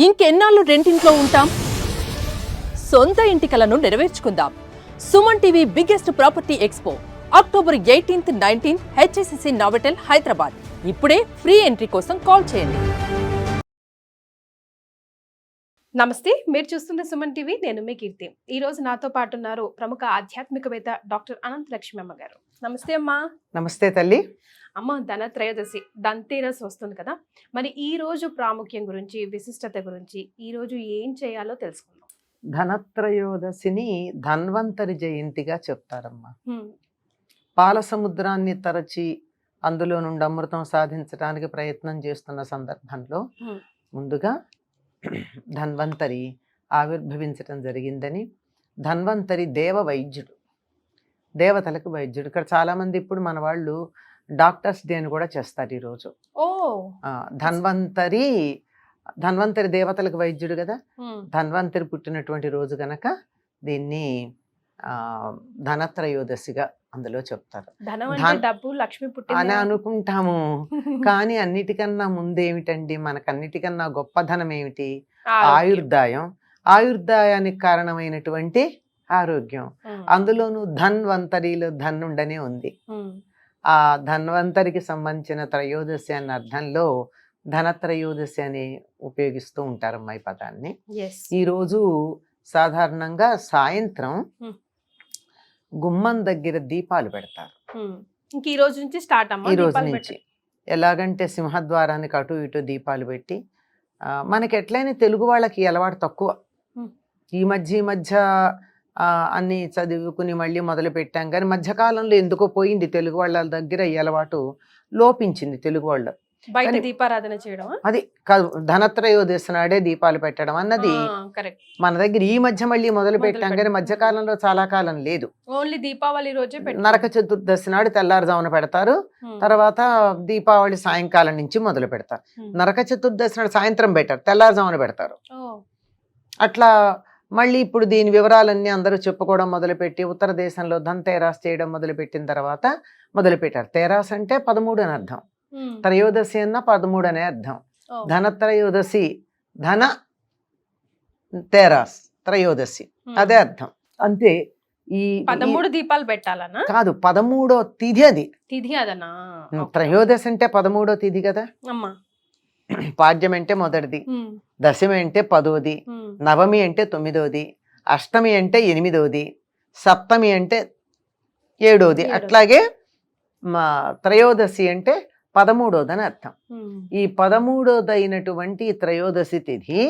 ఇంకెన్నాళ్ళు రెంటింట్లో ఉంటాం? సొంత ఇంటి కలను నెరవేర్చుకుందాం. Suman TV biggest property expo October 18th, 19th HSCC Novotel Hyderabad. ఇప్పుడే ఫ్రీ ఎంట్రీ కోసం కాల్ చేయండి. నమస్తే, మీరు చూస్తున్న సుమన్ టీవీ. నేను మీ కీర్తి. ఈ రోజు నాతో పాటు ఉన్నారు ప్రముఖ ఆధ్యాత్మికవేత్త డాక్టర్ అనంత లక్ష్మి అమ్మ గారు. నమస్తే అమ్మా. నమస్తే తల్లి. అమ్మ, ధనత్రయోదశి, ధన్తేరస్ వస్తుంది కదా, మరి ఈ రోజు ప్రాముఖ్యం గురించి, విశిష్టత గురించి ఈ రోజు ఏం చేయాలో తెలుసుకుందాం. ధనత్రయోదశిని ధన్వంతరి జయంతిగా చెప్తారమ్మా. పాల సముద్రాన్ని తరచి అందులో నుండి అమృతం సాధించడానికి ప్రయత్నం చేస్తున్న సందర్భంలో ముందుగా ధన్వంతరి ఆవిర్భవించటం జరిగిందని, ధన్వంతరి దేవ వైద్యుడు, దేవతలకు వైద్యుడు. ఇక్కడ చాలామంది ఇప్పుడు మన వాళ్ళు డాక్టర్స్ డే అని కూడా చేస్తారు ఈరోజు. ధన్వంతరి దేవతలకు వైద్యుడు కదా, ధన్వంతరి పుట్టినటువంటి రోజు గనక దీన్ని ధనత్రయోదశిగా అందులో చెప్తారు అని అనుకుంటాము. కానీ అన్నిటికన్నా ముందేమిటండి, మనకన్నిటికన్నా గొప్ప ధనం ఏమిటి? ఆయుర్దాయం. ఆయుర్దాయానికి కారణమైనటువంటి ఆరోగ్యం. అందులోనూ ధన్వంతరిలో ధన్నుండనే ఉంది. ఆ ధన్వంతరికి సంబంధించిన త్రయోదశి అన్న అర్థంలో ధనత్రయోదశి అని ఉపయోగిస్తూ ఉంటారమ్మా ఈ పదాన్ని. ఈరోజు సాధారణంగా సాయంత్రం గుమ్మం దగ్గర దీపాలు పెడతారు. ఈ రోజు నుంచి స్టార్ట్ అమ్మా. ఈ రోజు నుంచి ఎలాగంటే సింహద్వారానికి అటు ఇటు దీపాలు పెట్టి, మనకి ఎట్లయినా తెలుగు వాళ్ళకి అలవాటు తక్కువ. ఈ మధ్య అన్ని చదువుకుని మళ్ళీ మొదలు పెట్టాం, కానీ మధ్యకాలంలో ఎందుకో పోయింది తెలుగు వాళ్ళ దగ్గర ఈ అలవాటు, లోపించింది తెలుగు వాళ్ళు. బయట దీపారాధన చేయడం, అది కాదు, ధనత్రయోదశి నాడే దీపాలు పెట్టడం అన్నది మన దగ్గర ఈ మధ్య మళ్ళీ మొదలు పెట్టాం, కానీ మధ్యకాలంలో చాలా కాలం లేదు. ఓన్లీ దీపావళి రోజే. నరక చతుర్దశి నాడు తెల్లారుజామున పెడతారు, తర్వాత దీపావళి సాయంకాలం నుంచి మొదలు పెడతారు. నరక చతుర్దశి నాడు సాయంత్రం పెట్టారు, తెల్లారుజామున పెడతారు. అట్లా మళ్ళీ ఇప్పుడు దీని వివరాలన్నీ అందరూ చెప్పుకోవడం మొదలుపెట్టి, ఉత్తర దేశంలో ధన్తేరాస్ చేయడం మొదలుపెట్టిన తర్వాత మొదలుపెట్టారు. తేరాస్ అంటే 13 అని అర్థం, త్రయోదశి అన్న 13 అనే అర్థం. ధనత్రయోదశి, ధన తేరాస్, త్రయోదశి అదే అర్థం. అంతే. ఈ 13 దీపాలు పెట్టాలన్నా కాదు, 13వ తిథి అది. తిథి అదనా? త్రయోదశి అంటే 13వ తిథి కదా. పాడ్యం అంటే మొదటిది, దశమి అంటే 10వది, నవమి అంటే 9వది, అష్టమి అంటే 8వది, సప్తమి అంటే 7వది. అట్లాగే త్రయోదశి అంటే 13వదని అర్థం. ఈ 13వదైనటువంటి త్రయోదశి తిథి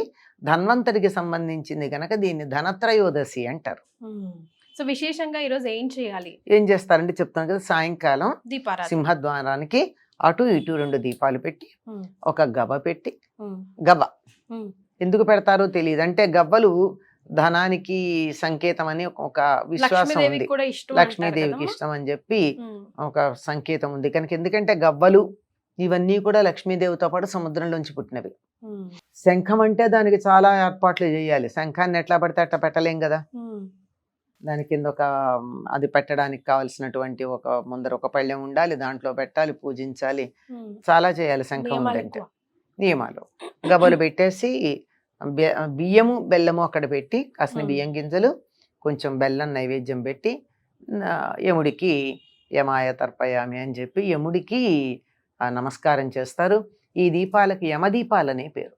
ధన్వంతరికి సంబంధించింది కనుక దీన్ని ధనత్రయోదశి అంటారు. సో విశేషంగా ఈరోజు ఏం చేయాలి? ఏం చేస్తారంటే చెప్తాను కదా, సాయంకాలం సింహద్వారానికి అటు ఇటు 2 దీపాలు పెట్టి, ఒక గవ్వ పెట్టి, గవ్వ ఎందుకు పెడతారో తెలియదు, అంటే గవ్వలు ధనానికి సంకేతం అని ఒక విశ్వాసం ఉంది, లక్ష్మీదేవికి ఇష్టం అని చెప్పి ఒక సంకేతం ఉంది కనుక. ఎందుకంటే గవ్వలు ఇవన్నీ కూడా లక్ష్మీదేవితో పాటు సముద్రంలోంచి పుట్టినవి. శంఖం అంటే దానికి చాలా ఏర్పాట్లు చేయాలి, శంఖాన్ని ఎట్లా పడితే అట్లా పెట్టలేం కదా. దాని కింద అది పెట్టడానికి కావాల్సినటువంటి ముందర ఒక పళ్ళెం ఉండాలి, దాంట్లో పెట్టాలి, పూజించాలి, చాలా చేయాలి. శంఖం ఉందంటే నియమాలు. గవ్వలు పెట్టేసి బియ్యము బెల్లము అక్కడ పెట్టి, కాసిన బియ్యం గింజలు, కొంచెం బెల్లం నైవేద్యం పెట్టి, యముడికి యమాయ తర్పయామి అని చెప్పి యముడికి నమస్కారం చేస్తారు. ఈ దీపాలకి యమదీపాలనే పేరు.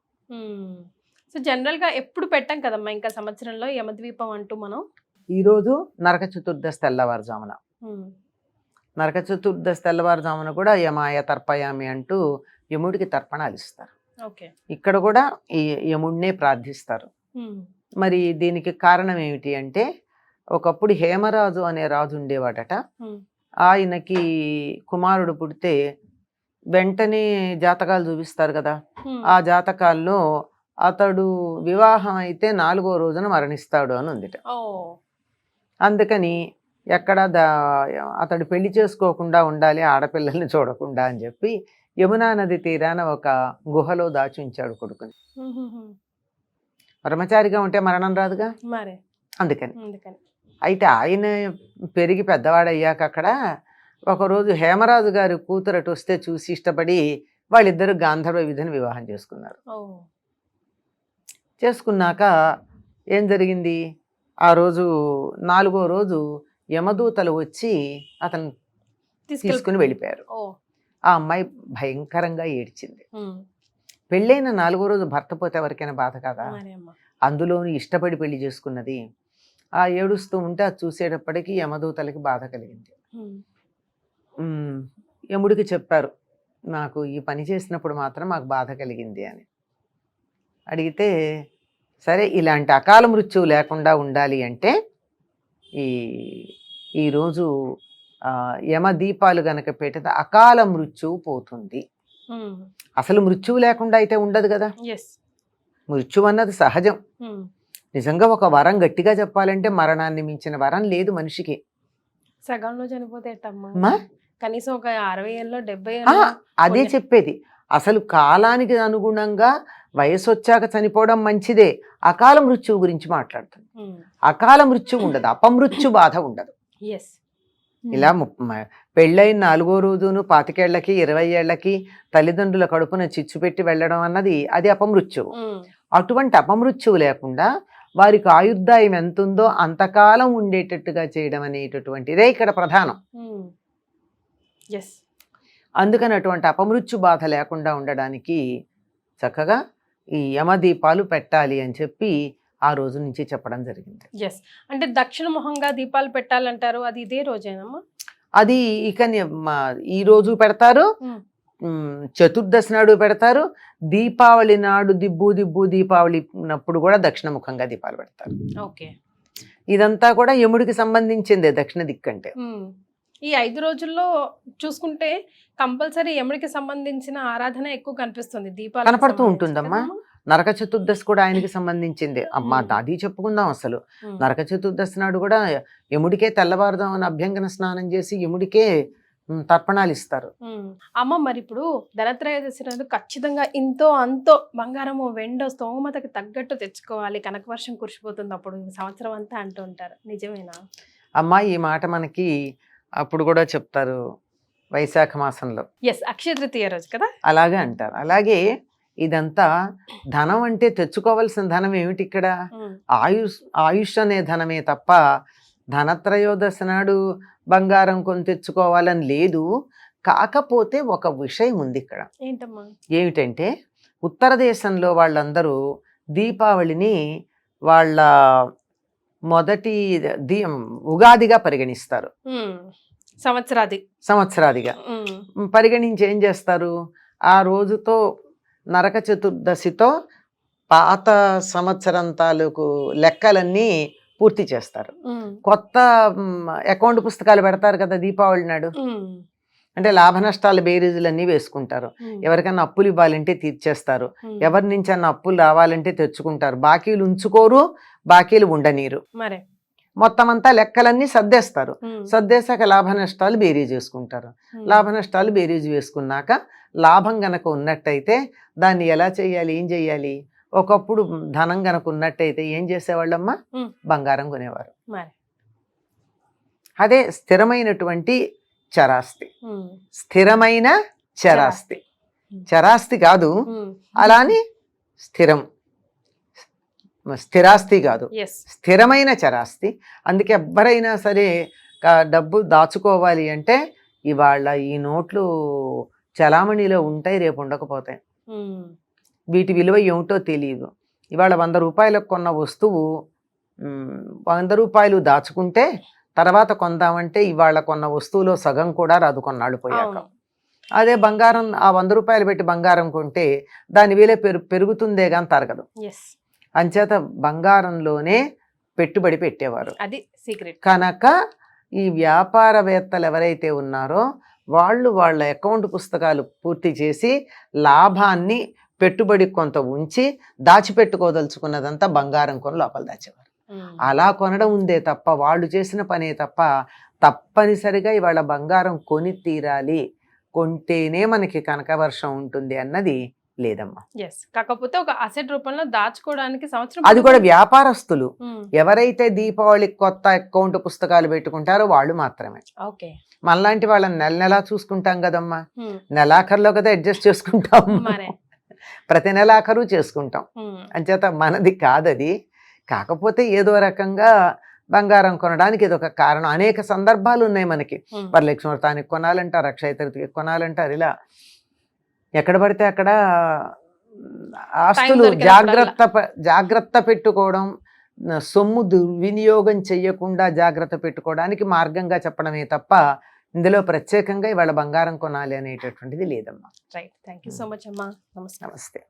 సో జనరల్ గా ఎప్పుడు పెట్టాం కదమ్మా ఇంకా సంవత్సరంలో యమద్వీపం అంటూ మనం. ఈరోజు నరక చతుర్దశి తెల్లవారుజామున, నరక చతుర్దశి తెల్లవారుజామున కూడా యమాయ తర్పయామి అంటూ యముడికి తర్పణాలు ఇస్తారు. ఇక్కడ కూడా ఈ యముడినే ప్రార్థిస్తారు. మరి దీనికి కారణం ఏమిటి అంటే, ఒకప్పుడు హేమరాజు అనే రాజు ఉండేవాడట. ఆయనకి కుమారుడు పుడితే వెంటనే జాతకాలు చూపిస్తారు కదా, ఆ జాతకాల్లో అతడు వివాహం అయితే 4వ రోజున మరణిస్తాడు అని ఉందిట. అందుకని ఎక్కడ అతడు పెళ్లి చేసుకోకుండా ఉండాలి, ఆడపిల్లల్ని చూడకుండా అని చెప్పి యమునా నది తీరాన ఒక గుహలో దాచి ఉంచాడు కొడుకుని. బ్రహ్మచారిగా ఉంటే మరణం రాదుగా, అందుకని. అయితే ఆయన పెరిగి పెద్దవాడయ్యాక అక్కడ ఒకరోజు హేమరాజు గారి కూతురు అటు వస్తే చూసి ఇష్టపడి వాళ్ళిద్దరు గాంధర్వ విధిని వివాహం చేసుకున్నారు. చేసుకున్నాక ఏం జరిగింది, ఆ రోజు 4వ రోజు యమదూతలు వచ్చి అతను తీసుకుని వెళ్ళిపోయారు. ఆ అమ్మాయి భయంకరంగా ఏడ్చింది. పెళ్ళైన 4వ రోజు భర్త పోతే ఎవరికైనా బాధ కదా, అందులోని ఇష్టపడి పెళ్లి చేసుకున్నది. ఆ ఏడుస్తూ ఉంటే అది చూసేటప్పటికి యమదూతలకి బాధ కలిగింది. యముడికి చెప్పారు, నాకు ఈ పని చేసినప్పుడు మాత్రం మాకు బాధ కలిగింది అని. అడిగితే సరే ఇలాంటి అకాల మృత్యువు లేకుండా ఉండాలి అంటే ఈరోజు యమ దీపాలు గనక పెట్టితే అకాల మృత్యువు పోతుంది. అసలు మృత్యువు లేకుండా అయితే ఉండదు కదా, మృత్యువు అన్నది సహజం. నిజంగా ఒక వరం గట్టిగా చెప్పాలంటే మరణాన్ని మించిన వరం లేదు మనిషికి. సగంలో చనిపోతే కనీసం ఒక 60 ఏళ్ళలో 70 అదే చెప్పేది. అసలు కాలానికి అనుగుణంగా వయసు వచ్చాక చనిపోవడం మంచిదే. అకాల మృత్యువు గురించి మాట్లాడుతుంది. అకాల మృత్యువు ఉండదు, అపమృత్యు బాధ ఉండదు. ఇలా పెళ్ళైన 4వ రోజును 25 ఏళ్లకి 20 ఏళ్లకి తల్లిదండ్రుల కడుపున చిచ్చు పెట్టి వెళ్ళడం అన్నది అది అపమృత్యువు. అటువంటి అపమృత్యువు లేకుండా వారికి ఆయుర్దాయం ఎంత ఉందో అంతకాలం ఉండేటట్టుగా చేయడం అనేటటువంటిదే ఇక్కడ ప్రధానం. అందుకని అటువంటి అపమృత్యు బాధ లేకుండా ఉండడానికి చక్కగా ఈ యమదీపాలు పెట్టాలి అని చెప్పి ఆ రోజు నుంచి చెప్పడం జరిగింది. అంటే దక్షిణ ముఖంగా దీపాలు పెట్టాలంటారు, అది ఇదే రోజేనమ్మా? అది ఇక ఈ రోజు పెడతారు, చతుర్దశి నాడు పెడతారు, దీపావళి నాడు దిబ్బు దీపావళి ఉన్నప్పుడు కూడా దక్షిణ ముఖంగా దీపాలు పెడతారు. ఇదంతా కూడా యముడికి సంబంధించిందే దక్షిణ దిక్కంటే. ఈ 5 రోజుల్లో చూసుకుంటే కంపల్సరీ యముడికి సంబంధించిన ఆరాధన ఎక్కువ కనిపిస్తుంది, దీపాలు కనపడుతూ ఉంటుందమ్మా. నరక చతుర్దశి కూడా ఆయనకి సంబంధించింది అమ్మా, అది చెప్పుకుందాం. అసలు నరక చతుర్దశి నాడు కూడా యముడికే తెల్లవారుదామని అభ్యంగన స్నానం చేసి యముడికే తర్పణాలు ఇస్తారు. అమ్మ మరి ఇప్పుడు ధనత్రయోదశి నాడు ఖచ్చితంగా ఇంతో అంతో బంగారము వెండో స్తోమతకి తగ్గట్టు తెచ్చుకోవాలి, కనకవర్షం కురిసిపోతుంది అప్పుడు సంవత్సరం అంతా అంటూ ఉంటారు, నిజమేనా అమ్మా? ఈ మాట మనకి అప్పుడు కూడా చెప్తారు వైశాఖ మాసంలో, అక్షయ తృతీయ రోజు కదా, అలాగే అంటారు. అలాగే ఇదంతా ధనం అంటే తెచ్చుకోవాల్సిన ధనం ఏమిటి ఇక్కడ? ఆయుష్ అనే ధనమే తప్ప ధనత్రయోదశి నాడు బంగారం కొని తెచ్చుకోవాలని లేదు. కాకపోతే ఒక విషయం ఉంది ఇక్కడ. ఏమిటంటే ఉత్తర దేశంలో వాళ్ళందరూ దీపావళిని వాళ్ళ మొదటి ఉగాదిగా పరిగణిస్తారు. సంవత్సరాదిగా పరిగణించి ఏం చేస్తారు, ఆ రోజుతో నరక చతుర్దశితో పాత సంవత్సరం తాలూకు లెక్కలన్నీ పూర్తి చేస్తారు. కొత్త అకౌంట్ పుస్తకాలు పెడతారు కదా దీపావళి నాడు, అంటే లాభ నష్టాల బేరీజులన్నీ వేసుకుంటారు. ఎవరికైనా అప్పులు ఇవ్వాలంటే తీర్చేస్తారు, ఎవరి నుంచి అన్న అప్పులు రావాలంటే తెచ్చుకుంటారు, బాకీలు ఉంచుకోరు, బాకీలు ఉండనీరు. మొత్తం అంతా లెక్కలన్నీ సర్దేస్తారు. సర్దేశాక లాభ నష్టాలు బేరీజ్ వేసుకుంటారు. లాభ నష్టాలు బేరీజ్ వేసుకున్నాక లాభం గనక ఉన్నట్టయితే దాన్ని ఎలా చేయాలి, ఏం చెయ్యాలి? ఒకప్పుడు ధనం గనక ఉన్నట్టయితే ఏం చేసేవాళ్ళమ్మా? బంగారం కొనేవారు. అదే స్థిరమైనటువంటి చరాస్తి, స్థిరమైన చరాస్తి, చరాస్తి కాదు, అలానే స్థిరాస్తి కాదు, స్థిరమైన చరాస్తి. అందుకే ఎవ్వరైనా సరే డబ్బు దాచుకోవాలి అంటే ఇవాళ ఈ నోట్లు చలామణిలో ఉంటాయి, రేపు ఉండకపోతాయి. వీటి విలువ ఏమిటో తెలియదు. ఇవాళ 100 రూపాయలకు కొన్న వస్తువు 100 రూపాయలు దాచుకుంటే తర్వాత కొందామంటే ఇవాళ కొన్న వస్తువులో సగం కూడా రాదు కొన్నాళ్ళు పోయాక. అదే బంగారం ఆ 100 రూపాయలు పెట్టి బంగారం కొంటే దాని విలువ పెరుగుతుందే కానీ తరగదు. అంచేత బంగారంలోనే పెట్టుబడి పెట్టేవారు, అది సీక్రెట్. కనుక ఈ వ్యాపారవేత్తలు ఎవరైతే ఉన్నారో వాళ్ళు వాళ్ళ అకౌంట్ పుస్తకాలు పూర్తి చేసి లాభాన్ని పెట్టుబడి కొంత ఉంచి దాచిపెట్టుకోదలుచుకున్నదంతా బంగారం కొని లోపల దాచేవారు. అలా కొనడం ఉందే తప్ప వాళ్ళు చేసిన పనే తప్ప తప్పనిసరిగా ఇవాళ బంగారం కొని తీరాలి, కొంటేనే మనకి కనకవర్షం ఉంటుంది అన్నది లేదమ్మా. కాకపోతే ఒక అసెట్ రూపంలో దాచుకోవడానికి సంవత్సరం, అది కూడా వ్యాపారస్తులు ఎవరైతే దీపావళికి కొత్త అకౌంట్ పుస్తకాలు పెట్టుకుంటారో వాళ్ళు మాత్రమే. మనలాంటి వాళ్ళని నెల నెలా చూసుకుంటాం కదమ్మా, నెలాఖరులో కదా అడ్జస్ట్ చేసుకుంటాం. ప్రతి నెలాఖరు చేసుకుంటాం. అంచేత మనది కాదది. కాకపోతే ఏదో రకంగా బంగారం కొనడానికి ఇది ఒక కారణం. అనేక సందర్భాలు ఉన్నాయి మనకి. వరలక్ష్మి వ్రతానికి కొనాలంటారు, అక్షయ తృతీయకి కొనాలంటారు. ఇలా ఎక్కడ పడితే అక్కడ ఆస్తులు జాగ్రత్త పెట్టుకోవడం, సొమ్ము దుర్వినియోగం చెయ్యకుండా జాగ్రత్త పెట్టుకోవడానికి మార్గంగా చెప్పడమే తప్ప ఇందులో ప్రత్యేకంగా ఇవాళ బంగారం కొనాలి అనేటటువంటిది లేదమ్మా. Right, thank you so much అమ్మా. నమస్తే. నమస్తే.